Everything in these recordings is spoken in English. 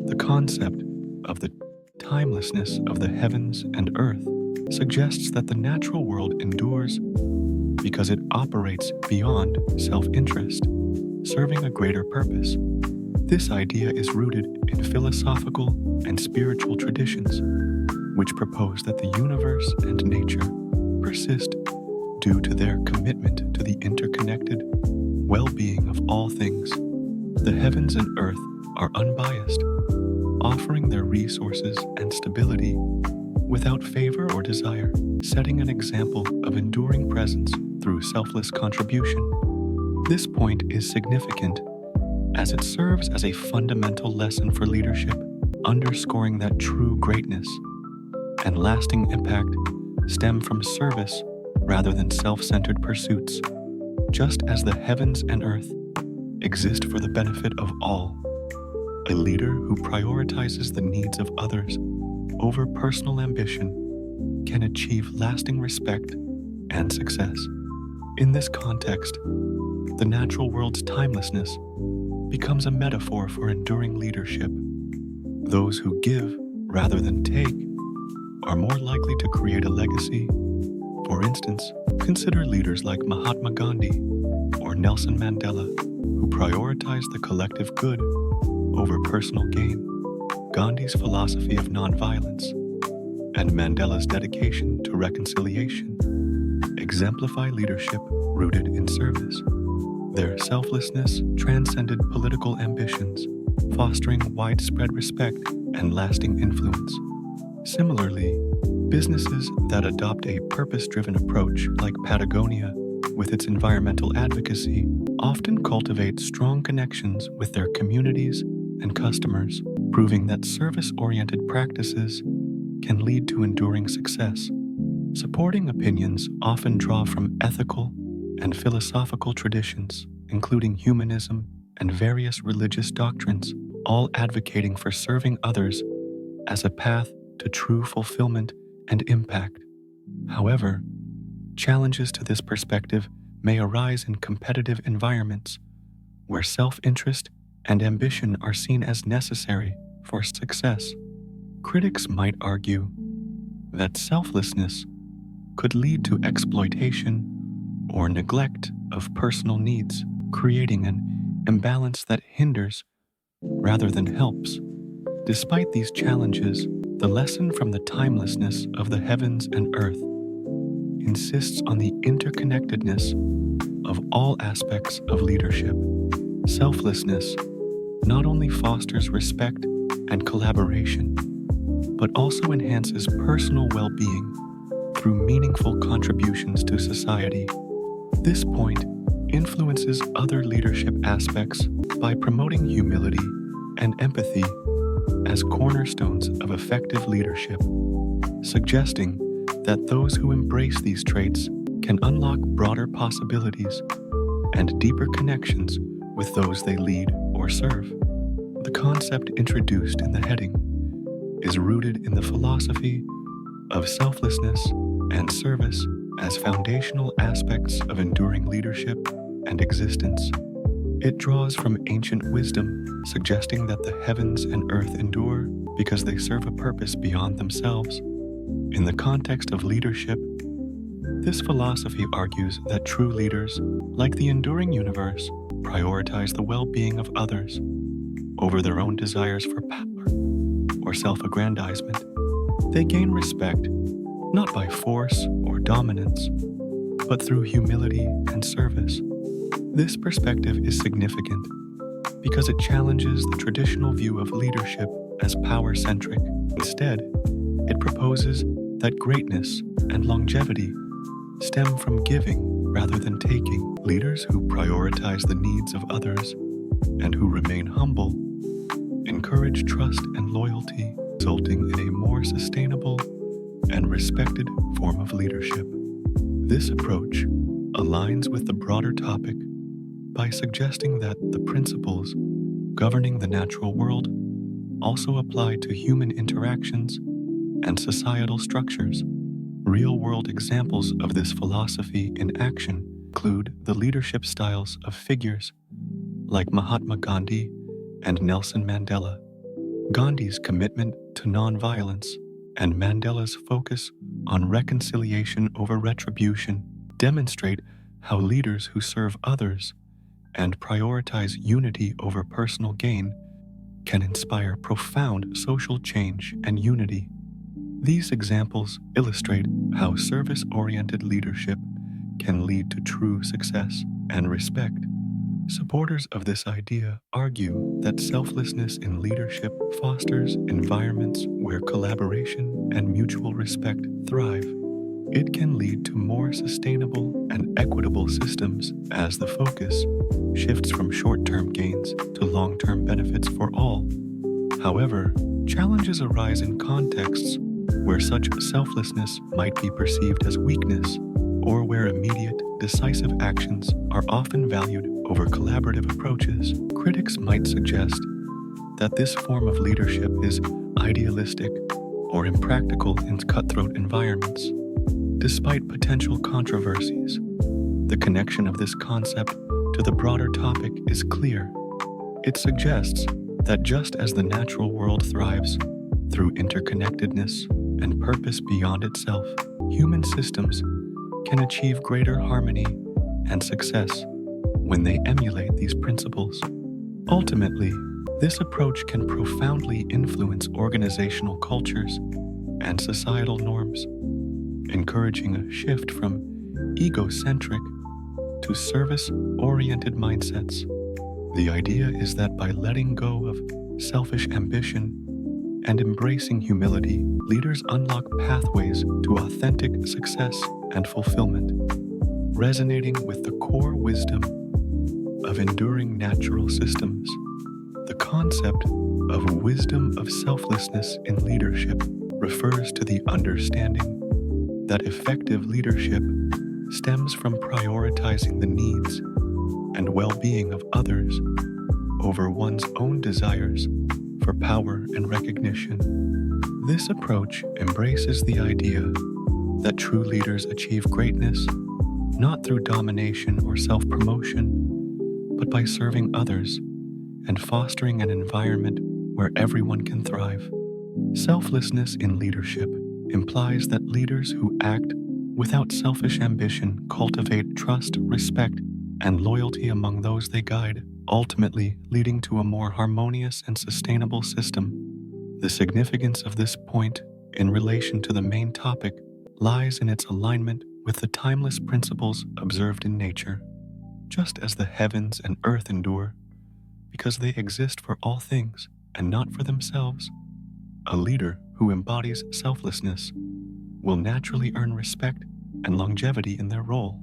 The concept of the timelessness of the heavens and earth suggests that the natural world endures because it operates beyond self-interest, serving a greater purpose. This idea is rooted in philosophical and spiritual traditions, which propose that the universe and nature persist due to their commitment to the interconnected well-being of all things. The heavens and earth are unbiased, offering their resources and stability without favor or desire, setting an example of enduring presence through selfless contribution. This point is significant as it serves as a fundamental lesson for leadership, underscoring that true greatness and lasting impact stem from service rather than self-centered pursuits. Just as the heavens and earth exist for the benefit of all, a leader who prioritizes the needs of others over personal ambition can achieve lasting respect and success. In this context, the natural world's timelessness becomes a metaphor for enduring leadership. Those who give rather than take are more likely to create a legacy. For instance, consider leaders like Mahatma Gandhi or Nelson Mandela, who prioritized the collective good over personal gain. Gandhi's philosophy of nonviolence and Mandela's dedication to reconciliation exemplify leadership rooted in service. Their selflessness transcended political ambitions, fostering widespread respect and lasting influence. Similarly, businesses that adopt a purpose-driven approach, like Patagonia, with its environmental advocacy, often cultivate strong connections with their communities and customers, proving that service-oriented practices can lead to enduring success. Supporting opinions often draw from ethical and philosophical traditions, including humanism and various religious doctrines, all advocating for serving others as a path to true fulfillment and impact. However, challenges to this perspective may arise in competitive environments where self-interest and ambition are seen as necessary for success. Critics might argue that selflessness could lead to exploitation or neglect of personal needs, creating an imbalance that hinders rather than helps. Despite these challenges, the lesson from the timelessness of the heavens and earth insists on the interconnectedness of all aspects of leadership. Selflessness not only fosters respect and collaboration, but also enhances personal well-being through meaningful contributions to society. This point influences other leadership aspects by promoting humility and empathy as cornerstones of effective leadership, suggesting that those who embrace these traits can unlock broader possibilities and deeper connections with those they lead or serve. The concept introduced in the heading is rooted in the philosophy of selflessness and service as foundational aspects of enduring leadership and existence. It draws from ancient wisdom, suggesting that the heavens and earth endure because they serve a purpose beyond themselves. In the context of leadership, this philosophy argues that true leaders, like the enduring universe, prioritize the well-being of others over their own desires for power or self-aggrandizement. They gain respect not by force or dominance, but through humility and service. This perspective is significant because it challenges the traditional view of leadership as power-centric. Instead, it proposes that greatness and longevity stem from giving rather than taking. Leaders who prioritize the needs of others and who remain humble encourage trust and loyalty, resulting in a more sustainable and respected form of leadership. This approach aligns with the broader topic by suggesting that the principles governing the natural world also apply to human interactions and societal structures. Real-world examples of this philosophy in action include the leadership styles of figures like Mahatma Gandhi and Nelson Mandela, Gandhi's commitment to nonviolence, and Mandela's focus on reconciliation over retribution demonstrate how leaders who serve others and prioritize unity over personal gain can inspire profound social change and unity. These examples illustrate how service-oriented leadership can lead to true success and respect. Supporters of this idea argue that selflessness in leadership fosters environments where collaboration and mutual respect thrive. It can lead to more sustainable and equitable systems as the focus shifts from short-term gains to long-term benefits for all. However, challenges arise in contexts where such selflessness might be perceived as weakness, or where immediate, decisive actions are often valued over collaborative approaches. Critics might suggest that this form of leadership is idealistic or impractical in cutthroat environments. Despite potential controversies, the connection of this concept to the broader topic is clear. It suggests that just as the natural world thrives through interconnectedness and purpose beyond itself, human systems can achieve greater harmony and success when they emulate these principles. Ultimately, this approach can profoundly influence organizational cultures and societal norms, encouraging a shift from egocentric to service-oriented mindsets. The idea is that by letting go of selfish ambition and embracing humility, leaders unlock pathways to authentic success and fulfillment, resonating with the core wisdom of enduring natural systems. The concept of wisdom of selflessness in leadership refers to the understanding that effective leadership stems from prioritizing the needs and well-being of others over one's own desires for power and recognition. This approach embraces the idea that true leaders achieve greatness not through domination or self-promotion, but by serving others and fostering an environment where everyone can thrive. Selflessness in leadership implies that leaders who act without selfish ambition cultivate trust, respect, and loyalty among those they guide, ultimately leading to a more harmonious and sustainable system. The significance of this point in relation to the main topic lies in its alignment with the timeless principles observed in nature. Just as the heavens and earth endure, because they exist for all things and not for themselves, a leader who embodies selflessness will naturally earn respect and longevity in their role.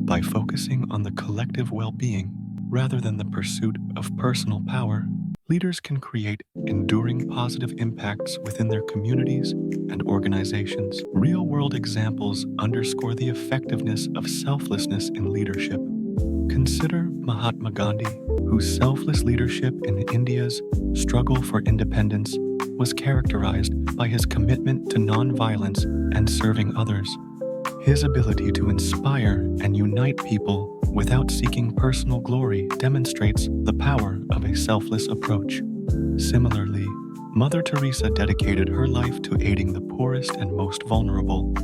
By focusing on the collective well-being rather than the pursuit of personal power, leaders can create enduring positive impacts within their communities and organizations. Real-world examples underscore the effectiveness of selflessness in leadership. Consider Mahatma Gandhi, whose selfless leadership in India's struggle for independence was characterized by his commitment to nonviolence and serving others. His ability to inspire and unite people without seeking personal glory demonstrates the power of a selfless approach. Similarly, Mother Teresa dedicated her life to aiding the poorest and most vulnerable,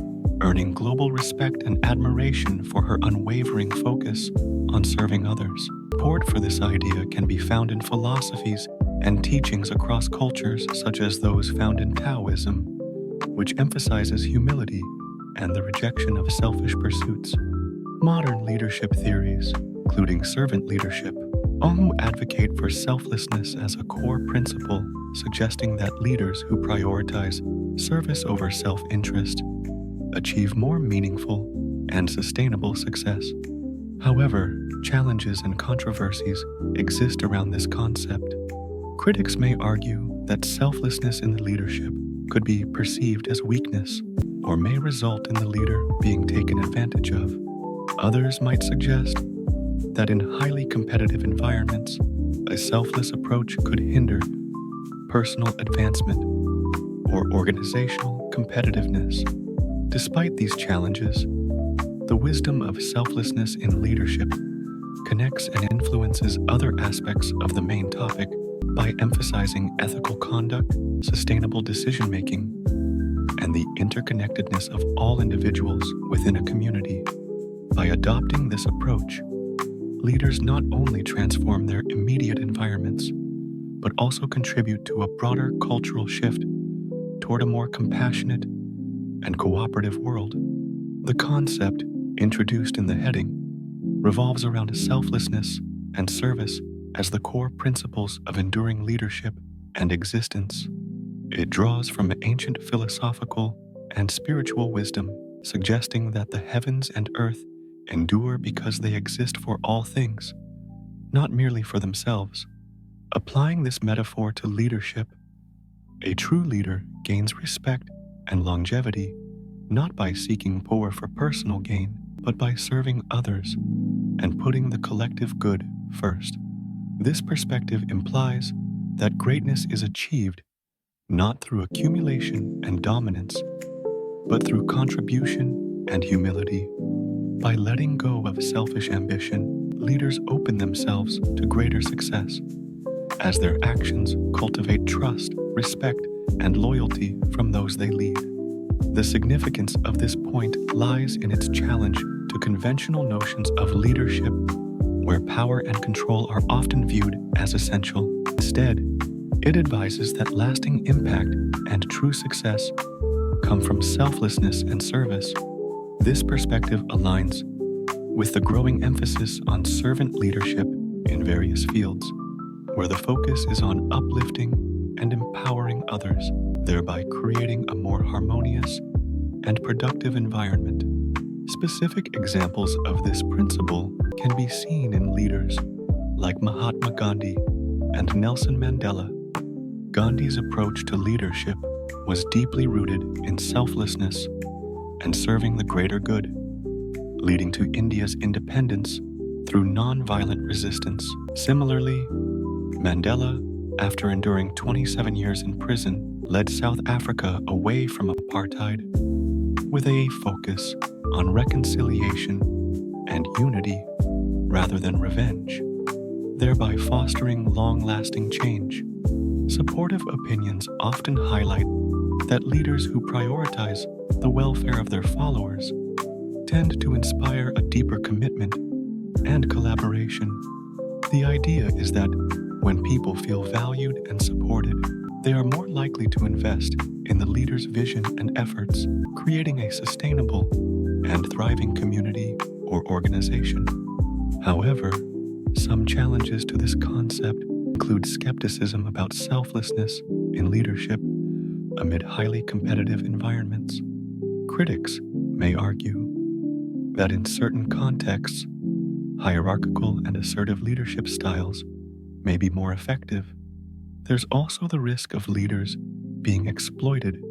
earning global respect and admiration for her unwavering focus on serving others. Support for this idea can be found in philosophies and teachings across cultures, such as those found in Taoism, which emphasizes humility and the rejection of selfish pursuits. Modern leadership theories, including servant leadership, all advocate for selflessness as a core principle, suggesting that leaders who prioritize service over self-interest achieve more meaningful and sustainable success. However, challenges and controversies exist around this concept. Critics may argue that selflessness in the leadership could be perceived as weakness or may result in the leader being taken advantage of. Others might suggest that in highly competitive environments, a selfless approach could hinder personal advancement or organizational competitiveness. Despite these challenges, the wisdom of selflessness in leadership connects and influences other aspects of the main topic, by emphasizing ethical conduct, sustainable decision making, and the interconnectedness of all individuals within a community. By adopting this approach, leaders not only transform their immediate environments, but also contribute to a broader cultural shift toward a more compassionate and cooperative world. The concept, introduced in the heading, revolves around selflessness and service as the core principles of enduring leadership and existence. It draws from ancient philosophical and spiritual wisdom, suggesting that the heavens and earth endure because they exist for all things, not merely for themselves. Applying this metaphor to leadership, a true leader gains respect and longevity not by seeking power for personal gain, but by serving others and putting the collective good first. This perspective implies that greatness is achieved not through accumulation and dominance, but through contribution and humility. By letting go of selfish ambition, leaders open themselves to greater success, as their actions cultivate trust, respect, and loyalty from those they lead. The significance of this point lies in its challenge to conventional notions of leadership, where power and control are often viewed as essential. Instead, it advises that lasting impact and true success come from selflessness and service. This perspective aligns with the growing emphasis on servant leadership in various fields, where the focus is on uplifting and empowering others, thereby creating a more harmonious and productive environment. Specific examples of this principle can be seen in leaders like Mahatma Gandhi and Nelson Mandela. Gandhi's approach to leadership was deeply rooted in selflessness and serving the greater good, leading to India's independence through non-violent resistance. Similarly, Mandela, after enduring 27 years in prison, led South Africa away from apartheid with a focus on reconciliation and unity rather than revenge, thereby fostering long-lasting change. Supportive opinions often highlight that leaders who prioritize the welfare of their followers tend to inspire a deeper commitment and collaboration. The idea is that when people feel valued and supported, they are more likely to invest in the leader's vision and efforts, creating a sustainable and thriving community or organization. However, some challenges to this concept include skepticism about selflessness in leadership amid highly competitive environments. Critics may argue that in certain contexts, hierarchical and assertive leadership styles may be more effective. There's also the risk of leaders being exploited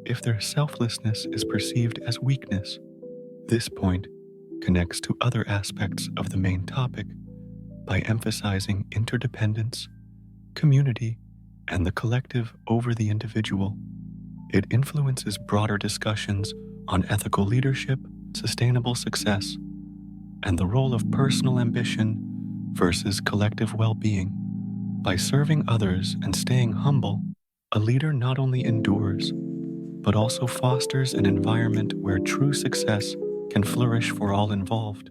if their selflessness is perceived as weakness. This point connects to other aspects of the main topic by emphasizing interdependence, community, and the collective over the individual. It influences broader discussions on ethical leadership, sustainable success, and the role of personal ambition versus collective well-being. By serving others and staying humble, a leader not only endures, but also fosters an environment where true success can flourish for all involved.